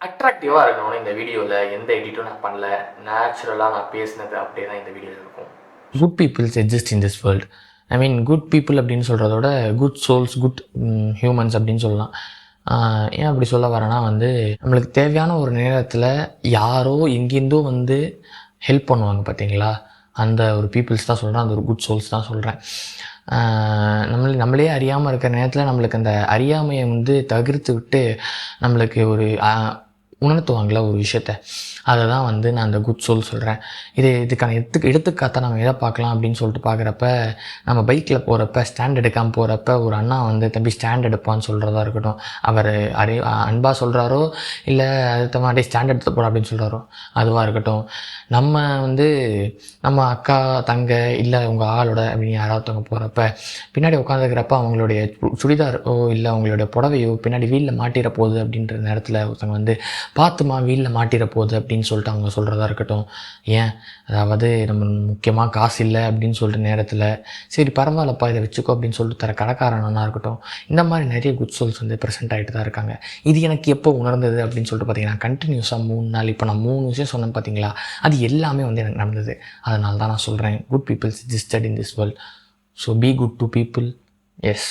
அட்ராக்டிவாக இருக்கணும்னு இந்த வீடியோவில் எந்த எடிட்டும் நான் பண்ணல. நேச்சுரலாக நான் பேசினது அப்படியே தான் இந்த வீடியோவில் இருக்கும். Good peoples exist in this world. I mean good people அப்படின்னு சொல்கிறதோட குட் சோல்ஸ், குட் ஹியூமன்ஸ் அப்படின்னு சொல்லலாம். ஏன் அப்படி சொல்ல வரேன்னா நம்மளுக்கு தேவையான ஒரு நேரத்தில் யாரோ எங்கேருந்தோ ஹெல்ப் பண்ணுவாங்க பார்த்தீங்களா, அந்த ஒரு பீப்புள்ஸ் தான் சொல்கிறேன், அந்த ஒரு குட் சோல்ஸ் தான் சொல்கிறேன். நம்மளே அறியாமல் இருக்கிற நேரத்தில் நம்மளுக்கு அந்த அறியாமையை தவிர்த்து விட்டு நம்மளுக்கு ஒரு உணர்த்துவாங்களா ஒரு விஷயத்த, அதை தான் நான் அந்த குட் சோல் சொல்கிறேன். இதுக்கான எடுத்துக்காட்டாக நம்ம எதை பார்க்கலாம் அப்படின்னு சொல்லிட்டு பார்க்குறப்ப, நம்ம பைக்கில் போகிறப்ப ஸ்டாண்ட் எடுக்காமல் போகிறப்ப ஒரு அண்ணா தம்பி ஸ்டாண்ட் எடுப்பான்னு சொல்கிறதா இருக்கட்டும், அவர் அன்பாக சொல்கிறாரோ இல்லை அதுக்கு மாட்டே ஸ்டாண்ட் எடுத்து போட அப்படின்னு சொல்கிறாரோ அதுவாக இருக்கட்டும். நம்ம நம்ம அக்கா தங்க இல்லை உங்கள் ஆளோட அப்படின்னு யாராவது போகிறப்ப பின்னாடி உட்காந்துக்கிறப்ப அவங்களுடைய சுடிதாரோ இல்லை அவங்களுடைய புடவையோ பின்னாடி வீலில் மாட்டிட போகுது அப்படின்ற நேரத்தில் ஒருத்தவங்க பார்த்துமா வீலில் மாட்டிட போகுது அப்படின்னு சொல்லிட்டு அவங்க சொல்கிறதா இருக்கட்டும். ஏன் அதாவது நம்ம முக்கியமாக காசு இல்லை அப்படின்னு சொல்லிட்டு நேரத்தில் சரி பரவாயில்லப்பா இதை வச்சுக்கோ அப்படின்னு சொல்லிட்டு தர கடைக்காரனா இருக்கட்டும். இந்த மாதிரி நிறைய குட் சோல்ஸ் ப்ரெசென்ட் ஆகிட்டு தான் இருக்காங்க. இது எனக்கு எப்போ உணர்ந்தது அப்படின்னு சொல்லிட்டு பார்த்தீங்கன்னா, கண்டினியூஸாக 3 நாள் இப்போ நான் 3 விஷயம் சொன்னேன் பார்த்தீங்களா, அது எல்லாமே எனக்கு நடந்தது. அதனால தான் நான் சொல்கிறேன், good peoples existed in this world. So be good to people. S.